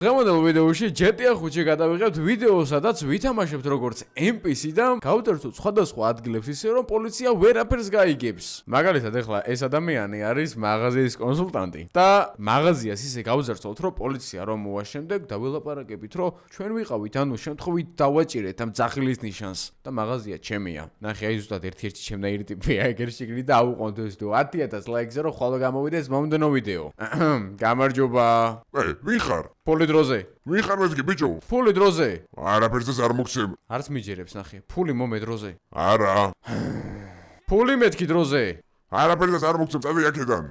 დღევანდელ ვიდეოში GTA 5-ში გადავიღებთ ვიდეოს, სადაც ვითამაშებთ როგორც NPC და გავდერთოთ სხვადასხვა ადგილებს ისე რომ პოლიცია ვერაფერს გაიგებს. მაგალითად, ეხლა ეს ადამიანი არის მაღაზიის კონსულტანტი და მაღაზიას ისე გავძერწოთ, რომ პოლიცია რომ მოვა შემდეგ დაველაპარაკებით, რომ ჩვენ ვიყავით, ანუ შემთხვევით დავაჭირეთ ამ ძახილის ნიშანს და მაღაზია ჩემია. ნახე, აი ზუსტად ერთ-ერთი ჩემნაირი ტიპია, ეგერ შიგნით და აუყონთ ეს ვიდეო 10,000 ლაიქზე, რომ ხოლმე გამოვიდეს მომდენო ვიდეო. გამარჯობა. ვინ ხარ? ფული დროზე. ვინ ხარ მეთქი ბიჭო? ფული დროზე. არაფერს არ მოგცემ. არც მიჯერებს ნახე. ფული მომე დროზე. არა. ფული მეთქი დროზე. არაფერს არ მოგცემ, წავი აქედან.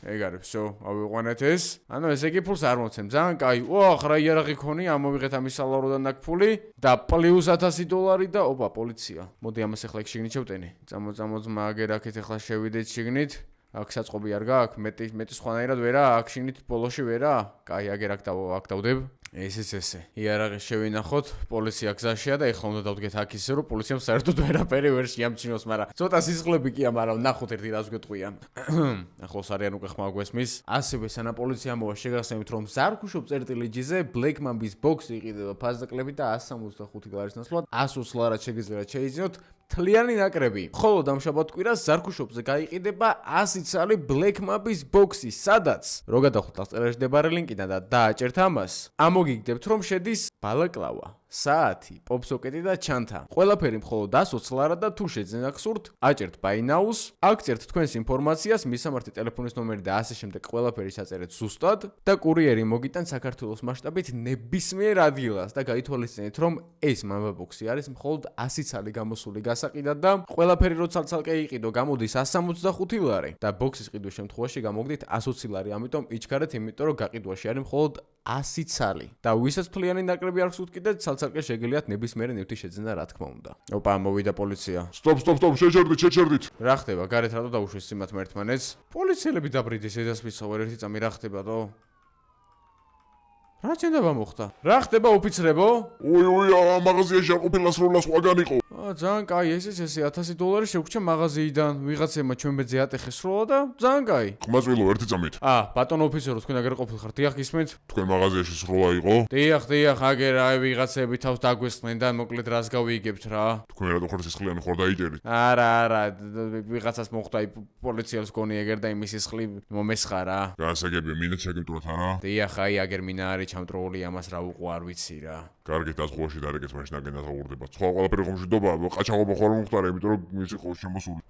ეგ არის, всё, ავიყვანეთ ეს. ანუ ესე იგი ფულს არ მოცემ. ძალიან კაი. ოხ, რა იარაღი ქონი, ამოვიღეთ ამის სალაროდან აქ ფული და პლუს $1000 და ოპა, პოლიცია. მოდი ამას ახლა იქ შიგნით შევტენი. წამოძმა აგერ აქეთ ახლა შევიდეთ შიგნით. აქ საწყობი არ გაქვს, მეტი სხვანაირად ვერა, აქ შიგნით ბოლოში ვერა. კაი, აგერ აქ დავდებ. ესე. იარაღი შევინახოთ, პოლიცია გზაშია და ეხლა უნდა დავდგეთ აქ ისე რომ პოლიციამ საერთოდ ვერაფერი ვერ შეამჩნიოს, მაგრამ ცოტა სისხლები კი ამარა, ნახოთ ერთი რას გვეტყვიან. ახლოს არიან უკვე ხმა გვესმის. ასევე სანამ პოლიცია მოვა, შეგახსენებთ რომ ზარქუშობ წერტილიჯზე Black Mamba-ის ბოქსი იყიდება ფასდაკლებით და 165 ლარის ნაცვლად 120 ლარად შეგიძლიათ შეიძინოთ თლიანი ნაკრები. ხოლო დამშაბათ კვირას ზარქუშობზე გაიყიდება 100 ცალი Black Mamba-ის ბოქსი, სადაც რო გადახოთ აღწერაში მდებარე ლინკიდან და დააჭერთ ამას. ამოგიგდებთ რომ შედის ბალაკლავა, საათი, პოპსოკეტი და ჩანთა. ყველაფერი მხოლოდ 120 ლარად და თუ შეძენახ სურთ, აჭერთ Buy Now-ს, აქ წერთ თქვენს ინფორმაციას, მისამართი ტელეფონის ნომერი და ასე შემდეგ ყველაფერი საწერეთ ზუსტად და კურიერი მოგიტან საქართველოს მასშტაბით ნებისმიერ ადგილას და გაითვალისწინეთ რომ ეს Mamba ბოქსი არის მხოლოდ 100 ცალი გამოსული გასაყიდად და ყველაფერი რო ცალ-ცალკე იყიდო, გამოდის 165 ლარი და ბოქსის ყიდვის შემთხვევაში გამოგდით 120 ლარი, ამიტომ იჩქარეთ, იმიტომ რომ გაყიდვაში არის მხოლოდ 100 ცალი. და ვისაც ფლიანი ნაკრები აქვს უთქიდეთ, ცალ-ცალკე შეგიძლიათ ნებისმიერი ნივთი შეძენა, რა თქმა უნდა. ოპა, მოვიდა პოლიცია. Stop, შეჭერდით. რა ხდება? გარეთ რატო დაუშვეს სიმათმა ერთმანეთს? პოლიციელები დაბრიდეს, ედას მიცხოვერ ერთი წამი, რა ხდება დო? რა ჩენდება მოხდა? რა ხდება ოფიცრებო? უი, მაღაზიაში არ ყოფილა სროლა სხვაგან იყო. ძალიან კაი, ესე $1000 შევქჩა მაღაზიიდან, ვიღაცებმა ჩვენ ბედზე ატეხეს სროლა და ძალიან კაი. ხმაწვილო ერთი წამით. ბატონო ოფიცერო, თქვენ აგერ ყოფილხართ, დიახ გისმენთ? თქვენ მაღაზიაში სროლა იყო? დიახ, აგერ აი ვიღაცები თავს დაგვესწნენ და მოკლედ რას გავიგებთ რა. თქვენ რატო ხარ სისხლიანი ხარ დაიჭერით? არა, ვიღაცას მოხდა პოლიციელს გონი ეგერ და იმის სისხლი მომესხა რა. გასაგებია, მინდა შეგემტვრათ არა? დიახ, აი აგერ მინა არის ჩამტროული, ამას რა უყო არ ვიცი რა. კარგით, აზღვაში დარეკეს მაშინ აგენ დაღურდება. სხვა ყველაფერი ხომშიდობა, ყაჩაღობა ხარ მომხდარა, იმიტომ რომ მისი ხო შემოსული.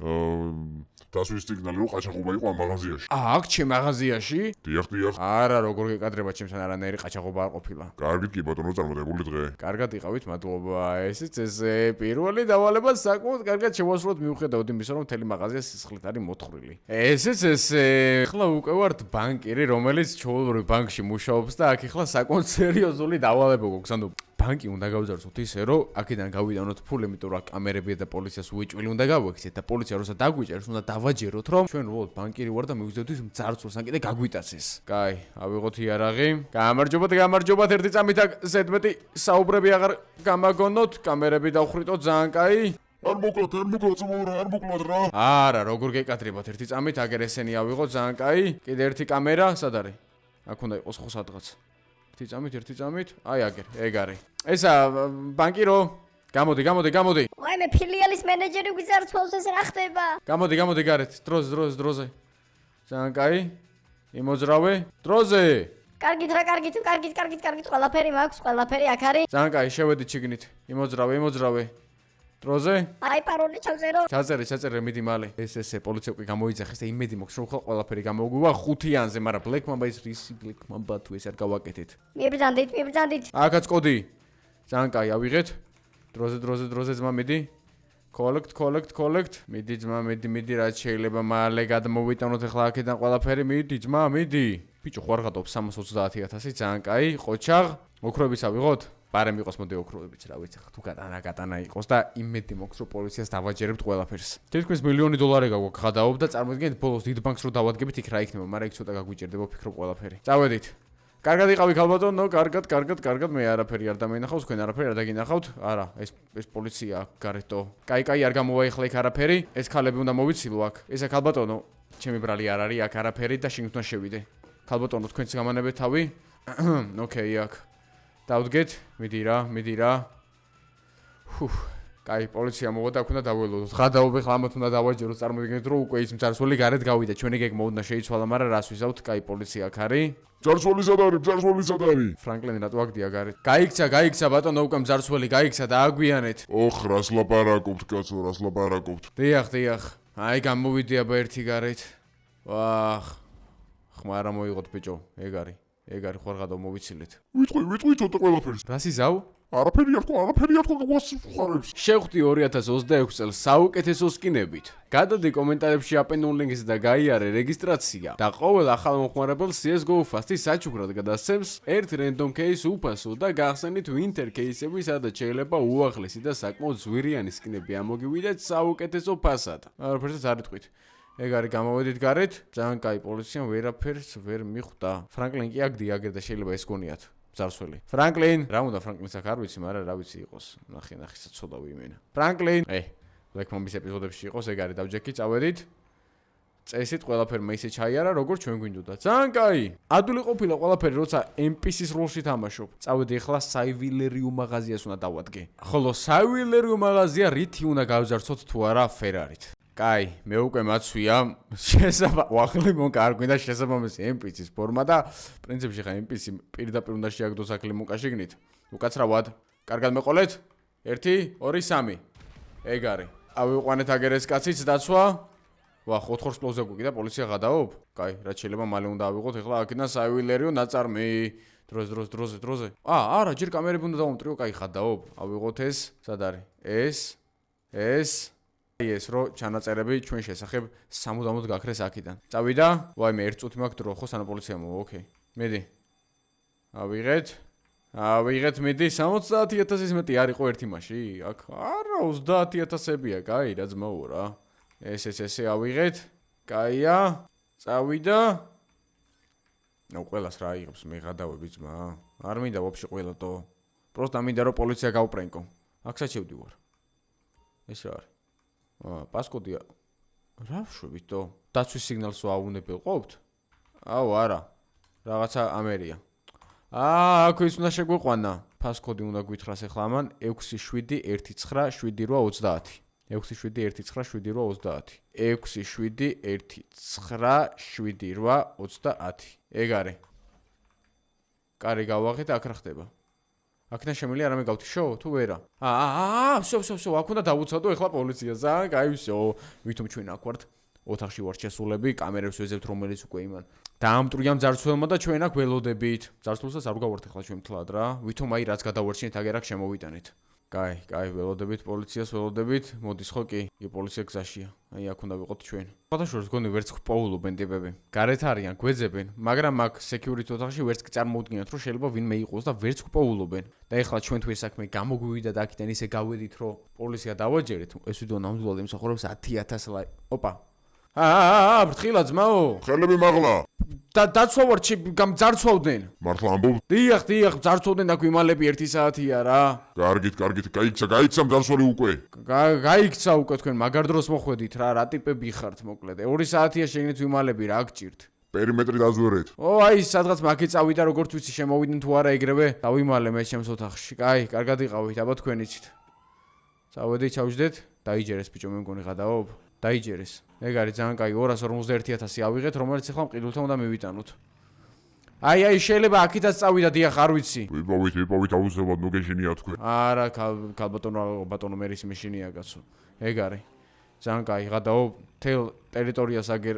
დასვის სიგნალი რო ყაჩაღობა იყო ამ მაღაზიაში. აქ ჩემ მაღაზიაში? დიახ. არა, როგორ გეკადრება ჩემთან არანაირი ყაჩაღობა არ ყოფილა. კარგით კი ბატონო, წარმოდებული დღე. კარგად იყავით, მადლობა. ესეც ესე პირველი დავალება საკმაოდ კარგად შევასრულოთ მიუხედავად იმისა, რომ მთელი მაღაზია სისხლით არის მოთხრილი. ესეც ესე ახლა უკვე ვართ ბანკირი, რომელიც ჩვეულებრივ ბანკში მუშაობს და აქ ახლა საკმაოდ სერიოზული დავალება გვაქვს. ანუ ბანკი უნდა გავძარცოთ ისე, რომ აქედან გავიდანოთ ფული, იმიტომ რომ კამერებია და პოლიციას უეჭველი უნდა გავექცეთ და პოლიცია როცა დაგვიჭერს, უნდა დავაჯეროთ, რომ ჩვენ ვართ ბანკირი ვარ და მივიზდებით ძარცულს, ან კიდე გაგვიტაცეს. კაი, ავიღოთ იარაღი. გამარჯობათ, ერთი წამით აქ ზედმეტი საუბრები აღარ გამაგონოთ, კამერები დავხრიტოთ, ძალიან კაი. არ მოკლათ რა. არა, როგორ გეკადრებათ ერთი წამით, აგერ ესენი ავიღოთ, ძალიან კაი. კიდე ერთი კამერა, სად არის? აქ უნდა იყოს ხო სადღაც. ერთი წამით, აი აგერ, ეგ არის. ესა ბანკირო, გამოდი. ვაი, მე ფილიალის მენეჯერი გვიზარცვალს, ეს რა ხდება? გამოდი გარეთ, დროზე. ძალიან კაი. იმოძრავე, დროზე. კარგით, ყველაფერი მაქვს, ყველაფერი აქ არის. ძალიან კაი, შევედით შიგნით. იმოძრავე. დროზე. აი, პაროლი ჩავწერო. ჩაწერე, მიდი მალე. ესე პოლიცია უკვე გამოიძახეს და იმედი მოქვს რომ ყველაფერი გამოგვივა 5-იანზე, მაგრამ Black Mamba-ის რისი Black Mamba თუ ეს არ გავაკეთეთ. მიბრძანდით. აქაც კოდი. ძალიან კაი, ავიღეთ. დროზე ძმა მიდი. Collect. მიდი ძმა, მიდი, რაც შეიძლება მალე გადმოვიტანოთ ახლა აქედან ყველაფერი, მიდი ძმა, მიდი. ბიჭო, ხო არ გადაობს 330,000, ძალიან კაი, ყოჩაღ. ოქროებიც ავიღოთ? პარემ იყოს მოდი ოქროებიც, რა ვიცი, თუ გატანა იყოს და იმედი მოქვს რომ პოლიციას დავაჯერებთ ყველაფერს. თითქმის $1,000,000 გაგვაქვს გადაობ და წარმოგიდგენთ ბოლოს დიდ ბანკს რო დავადგებით იქ რა იქნება, მაგრამ იქ ცოტა გაგვიჭერდება ფიქრობ ყველაფერი. წავედით. კარგად იყავი ქალბატონო, კარგად, მე არაფერი არ დამენახავს, თქვენ არაფერი არ დაგინახავთ? არა, ეს პოლიცია გარეთო. კაი, არ გამოვა ეხლა იქ არაფერი. ეს ქალები უნდა მოვიცილო აქ. ესა ქალბატონო, ჩემი ბრალი არ არის აქ არაფერი და შენ უნდა შევიდე. ქალბატონო, თქვენც გამანებეთ თავი. ოკეი, აქ. დავდგეთ, მიდი რა. კაი, პოლიცია მოვა და აქ უნდა დაველოდოთ. ღადაობ ახლა ამათ უნდა დავაჯეროთ, წარმოვიდგინეთ რომ უკვე ის მძარცველი გარეთ გავიდა. ჩვენი გეგმა უნდა შეიცვალა, მაგრამ რას ვიზავთ? კაი, პოლიცია აქ არის. მძარცველი სად არის? ფრანკლინი რატო აგდია გარეთ? გაიქცა ბატონო, უკვე მძარცველი გაიქცა და აგვიანეთ. ოხ, რას ლაპარაკობთ, კაცო, რას ლაპარაკობთ? დიახ. აი, გამოვიდია ერთი გარეთ. ვახ. ხმარა მოიღოთ ბიჭო, ეგ არის ხوار ღადო მოვიცილეთ. ვიტყვი ცოტა ყველაფერს. რას იზავ? არაფერი არ თქვა გვასხარებს. შევხვდი 2026 წელს საუკეთესო სკინებით. გადადი კომენტარებში აპენულ ლინკს და გაიარე რეგისტრაცია და ყოველ ახალ მომხმარებელს CS:GO Fast-ის საჩუქრად გადასცემს ერთ random case უფასო და გახსენით winter case-ები, სადაც შეიძლება უახლესი და საკმაოდ ზვირიანი სკინები ამოგივიდეთ საუკეთესო ფასად. არაფერსაც არ იტყვით. ეგ არის გამოვედით გარეთ, ძალიან კაი პოლიციამ ვერაფერს ვერ მიხვდა. ფრანკლინ კი აგდია აგერ და შეიძლება ეს გონიათ. მძარცველი. ფრანკლინ, რა უნდა ფრანკლინს აქ არ ვიცი, მაგრამ რა ვიცი იყოს. ნახე, საცოდა ვიმენა. ფრანკლინ, ლექმომის ეპიზოდებში იყოს, ეგ არის დავჯექი, წავედით. წესით ყველაფერმა ისე ჩაიარა, როგორც ჩვენ გვინდოდა. ძალიან კაი. ადვილი ყოფილა ყველაფერი, როცა NPC-ის როლში თამაშობ. წავედი ახლა საივილერიუ მაღაზიას უნდა დავადგე. ხოლო საივილერიუ მაღაზია რითი უნდა გავზარცოთ თუ არა Ferrari-ით. კაი, მე უკვე მაცვია ახალი მონკა არ გვინდა შესაბამისი NPC-ის ფორმა და პრინციპში ხა NPC პირდაპირ უნდა შეაგდოს ახალი მონკა შეგნით. უკაცრავად, კარგად მეყოლეთ? 1 2 3 ეგ არის. ავიყვანეთ აგერ ეს კაციც დაცვა. ვახ, 4 სკლოზე გვიყიდა პოლიცია გადაობ? კაი, რაც შეიძლება მალე უნდა ავიღოთ ახლა აქედან საივილერიო ნაწარმი. დროზე. არა, ჯერ კამერები უნდა დავუმტრივო, კაი, ხადაობ. ავიღოთ ეს, სად არის? ეს ეს რო ჩანაწერები ჩვენ შესახებ სამუდამოდ გაქრეს აქიდან. წავიდა? ვაიმე, 1 წუთი მაქვს დრო, ხო, სანამ პოლიცია მოვა, ოკეი. მიდი. ავიღეთ, მიდი, 70000-ის მეტი არ იყო ერთი მასში? აქ არა, 30000-ებია, კაი, რა ძმაო რა. ესე ავიღეთ. კაია. წავიდა. ნუ ყველას რა იღებს, მე გადავები ძმა. არ მინდა ვაფშე ყველათო. პროსტა მინდა რომ პოლიცია გავპრენკო. აქ საჩევდი ვარ. ეს რა არის? პასკოდია. რა ვშვებითო? დაცვის სიგნალს ვაუნებელ ყოფთ? აუ, არა. რაღაცა ამერია. აქ ის უნდა შეგვიყვანა. პასკოდი უნდა გვითხრას ახლა ამან 6719780. 6719780. 6719780. ეგ არის. კარი გავაღეთ, აქ რა ხდება? აქედან შემიძლია რამე გავთიშო თუ ვერა? ვსო, აქ უნდა დავუცადო ახლა პოლიცია. ძალიან კაი, ვსო. ვითომ ჩვენ აქ ვართ, ოთახში ვართ შესულები, კამერებს ვეძებთ, რომელიც უკვე იმან დაამტრია მძარცველმა და ჩვენ აქ ველოდებით. მძარცველსაც არ გავართ ახლა ჩვენ თლად რა. ვითომ აი რაც გადავარჩინეთ, აგერ აქ შემოვიტანეთ. კაი, ველოდებით, პოლიციას ველოდებით. მოდის ხო კი? პოლიცია გზაშია. აი აქ უნდა ვიყოთ ჩვენ. ფათაშორს გონი ვერც ყვაულობენ ტიპები. გარეთ არიან, გვეძებენ, მაგრამ აქ security ოთახში ვერც კი წარმოუდგინოთ, რომ შეიძლება ვინმე იყოს და ვერც ყვაულობენ. და ეხლა ჩვენ თუ ეს საქმე გამოგვივიდა და აქედან ისე გავედით, რომ პოლიცია დავაჯერეთ, ეს ვიდეო ნამდვილად იმსახურებს 10000 ლაიქს. ოპა. ბრთხილა ძმაო. ხელები მაღლა. დაცვა ვარ, გამძარცვავდნენ. მართლა ამბობ? დიახ, ძარცვავდნენ და გვიმალები 1 საათია რა. კარგით, გაიქცა მძარცველი უკვე. გაიქცა უკვე თქვენ მაგარ დროს მოხვედით რა ტიპები ხართ მოკლედ. 2 საათია შეგნით ვიმალები რა გჭირთ. პერიმეტრი დაზვერეთ. აი, სადღაც მაგე წავიდა, როგორც ვიცი, შემოვიდნენ თუ არა ეგრევე. დავიმალე მე ჩემს ოთახში. კაი, კარგად იყავით, აბა თქვენ იცით. წავედი, ჩავჯდეთ, დაიჯერეს ბიჭო, მე მგონი გადაობ. დაიჯერეს. ეგ არის ძალიან კაი, 251000 ავიღეთ, რომელიც ახლა მყიდულთან უნდა მივიტანოთ. აი, შეიძლება აქითაც წავიდა, დიახ, არ ვიცი. ვიპოვით, აუცილებლად ნუ გეშინია თქვენ. არა, ბატონო მერის მეშინია კაცო. ეგ არის. ძალიან კაი, გადაობ, თელ ტერიტორიას აგერ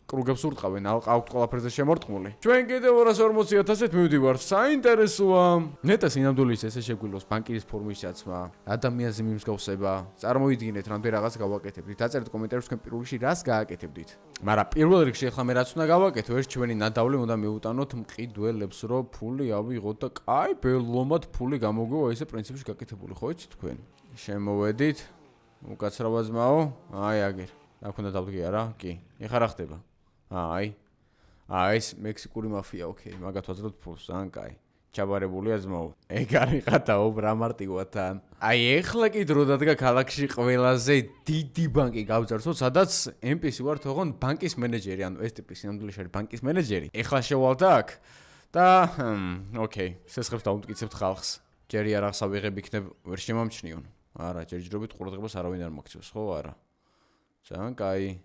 კრუგებს ურტყავენ, აქვთ ყველაფერზე შემორტყმული. ჩვენ კიდევ 240000-ით მივდივართ. საინტერესოა. ნეტა სინამდვილეში ესე შეგვიძლია ბანკის ფორმის ჩაცმა, ადამიანზე მიმსგავსება. წარმოიდგინეთ, რამდენი რაღაც გავაკეთებდით. დაწერეთ კომენტარებში თქვენ პირველ რიგში რას გააკეთებდით. მაგრამ პირველ რიგში ახლა მე რაც უნდა გავაკეთო, ეს ჩვენი ნადავლი უნდა მივუტანოთ მყიდველებს, რომ ფული ავიღოთ და კაი, ბელომად ფული გამოგვივა ესე პრინციპში გაკეთებული, ხო იცით თქვენ? შემოვედით. უკაცრავად ძმაო. აი აგერ. აქ უნდა დავდგე არა? კი. ეხლა რა ხდება? ეს მექსიკური მაფია, ოკეი, მაგათ ვაძლევთ ფულს, ძალიან კაი. ჩაბარებულია ძმაო. ეგ არის ყატაობ რა მარტივათან. ეხლა კი დრო დადგა ქალაქში ყველაზე დიდი ბანკი გავძარცვოთ, სადაც NPC ვარ თողონ ბანკის მენეჯერი, ანუ ეს ტიპის სინამდვილეში არის ბანკის მენეჯერი. ეხლა შევალთ აქ და ოკეი, სესხებს დავუმტკიცებთ ხალხს. ჯერი არახსა ვიღებ იქნებ ვერ შემამჩნიონ. არა, ჯერჯერობით ყურადღებას არავინ არ მაქცევს, ხო, არა. ძალიან კაი.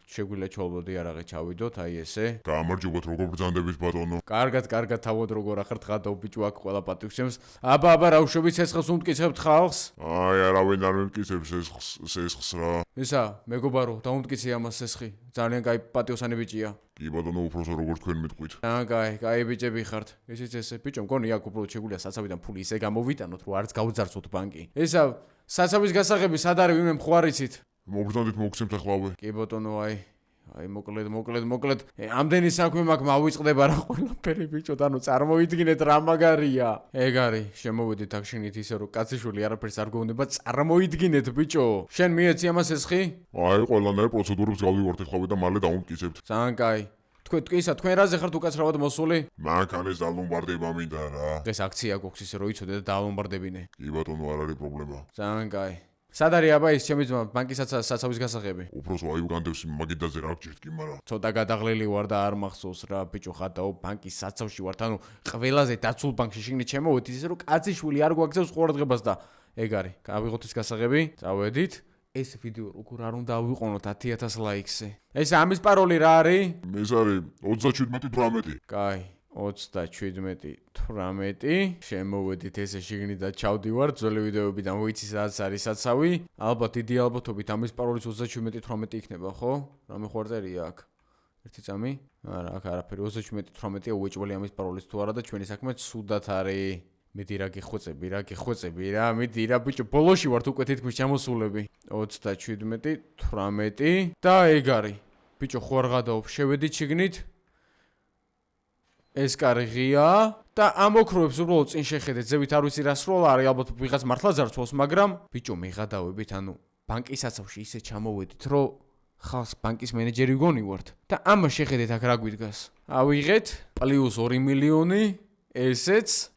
შეგვიძლია ჩავალოდე არაღე ჩავიდოთ, აი ესე. გაამარჯობათ როგორ ბრძანდებით ბატონო. კარგად, თავოდ როგორ ახართ ხადო ბიჭო აქ ყველა პატივცემს. აბა, რაუშობით სესხს უმტკიცებთ ხალხს? აი, არავინ არ მეკიცებს სესხს რა. ისა, მეგობარო, დაუმტკიცე ამას სესხი. ძალიან კაი პატიოსანი ბიჭია. კი ბატონო, უფროსო როგორ თქვენ მეტყვით. ძალიან კაი ბიჭები ხართ. ესეც ესე, ბიჭო, მგონი აქ უბრალოდ შეგვიძლია საცავიდან ფული ისე გამოვიტანოთ, რომ არც გავძარცოთ ბანკი. ისა, საცავის გასაღები სად არის ვინმე მხوارიცით? მოგბრძანდით მოგცემთ ახლავე. კი ბატონო, აი მოკლედ. ამდენი საქმე მაქვს მავიწყდება რა ყველაფერი ბიჭო, და ნუ წარმოიდგინეთ რა მაგარია. ეგ არის, შემოვედით აქ შენით ისე რომ კაციშვილი არაფერს არ გეუბნება, წარმოიდგინეთ ბიჭო. შენ მიეცი ამას ესხი? აი, ყველანაირ პროცედურებს გავდივართ ახლავე და მალე დავუმტკიცებთ. ძალიან კაი. თქვენ რაზე ხართ უკაცრავად მოსული? მანქანის დალომბარდება მინდა რა. დღეს აქცია გვაქვს ისე რომ იცოდე და დაალომბარდებინე. კი ბატონო, არ არის პრობლემა. ძალიან კაი. სად არის აბა ის ჩემი ძმა ბანკის საცავის გასაღები? უფროსო აი უგანდევს მაგიდაზე რა გჭირთ კი, მაგრამ ცოტა გადაღლილი ვარ და არ მახსოვს რა ბიჭო ხადაო ბანკის საცავში ვარ, ანუ ყველაზე დაცულ ბანკში შიგნით შემოვედი ისე რომ კაციშვილი არ გვაგზავს ყურადღებას და ეგ არის. გავიღოთ ის გასაღები, წავედით. ეს ვიდეო როგორ არ უნდა ავიყონოთ 10000 ლაიქზე. ეს ამის პაროლი რა არის? ეს არის 37-18. კაი. 37-18 შემოვედით ესე შიგნით და ჩავდივარ ძველი ვიდეოებიდან ვიცი სადაც არის საცავი. ალბათ დიდი ალბათობით ამის პაროლის 37-18 იქნება, ხო? რამე ხوارწერია აქ? ერთი წამი? არა, აქ არაფერი. 37-18-ია უეჭველი ამის პაროლის თუ არა და ჩვენი საქმე ცუდად არის. მიდი რა გიხვეწები რა, მიდი რა ბიჭო, ბოლოში ვართ უკვე თითქმის ჩამოსულები. 37-18 და ეგ არის. ბიჭო, ხო არ გადაობ, შევედით შიგნით. ეს კარი ღია და ამოქროებს უბრალოდ წინ შეხედეთ, ზევით არ ვიცი რა სროლა არის, ალბათ ვიღაც მართლა ძარცვავს, მაგრამ ბიჭო მიღადავებით, ანუ ბანკის საცავში ისე ჩამოვედით, რომ ხალხს ბანკის მენეჯერი გონი ვართ და ამას შეხედეთ აქ რა გვიდგას. ავიღეთ პლუს 2 მილიონი, ესეც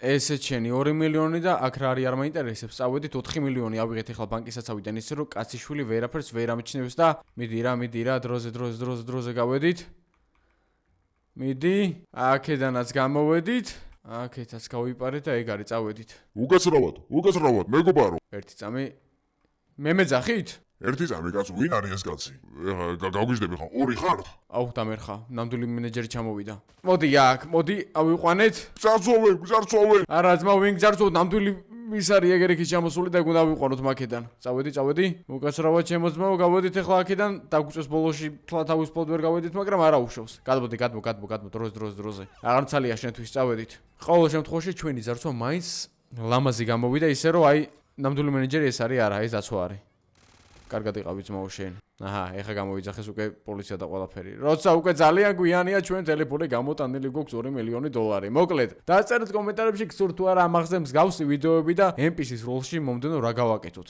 შენი 2 მილიონი და აქ რა არის არ მაინტერესებს, წავედით 4 მილიონი ავიღეთ ახლა ბანკის საცავიდან ისე რომ კაციშვილი ვერაფერს ვერ ამჩნევს და მიდი რა, დროზე გავედით. მიდი, აქედანაც გამოვედით, აქეთაც გავიპარეთ და ეგ არის, წავედით. უკაცრავად, მეგობარო. ერთი წამი მე მეძახით? ერთი წამი კაცო, ვინ არის ეს კაცი? გავგიჟდები ხა, 2 ხართ? აუ, დამერხა, ნამდვილი მენეჯერი ჩამოვიდა. მოდი აქ, ავიყვანეთ. გძარცვავენ. არა, ძმა, ვინ გძარცვავთ, ნამდვილი ის არის ეგერიქის ჩამოსული და გუნდა ავიყვანოთ მაქედან. წავედი. უკაცრავად ჩემო ძმაო, გავედით ახლა აქედან, დაგვიწევს ბოლოში თავისუფლად ვერ გავედით, მაგრამ არა უშავს. გადმოდი, დროზე. აღარ მცალია შენთვის, წავედით. ყოველ შემთხვევაში ჩვენი ძარცვა მაინც ლამაზი გამოვიდა, ისე რომ აი, ნამდვილი მენეჯერი ეს არის, არა, ეს დაცვა არის. კარგად იყავი ძმაო შენ. აჰა, ეხა გამოიძახეს უკვე პოლიცია და ყველაფერი. როცა უკვე ძალიან გვიანია ჩვენ ტელეფონი გამოტანილი გვაქვს 2 მილიონი დოლარი. მოკლედ, დაწერეთ კომენტარებში გსურთ თუ არა ამ ახზე მსგავსი ვიდეოები და NPC-ის როლში მომდენო რა გავაკეთოთ.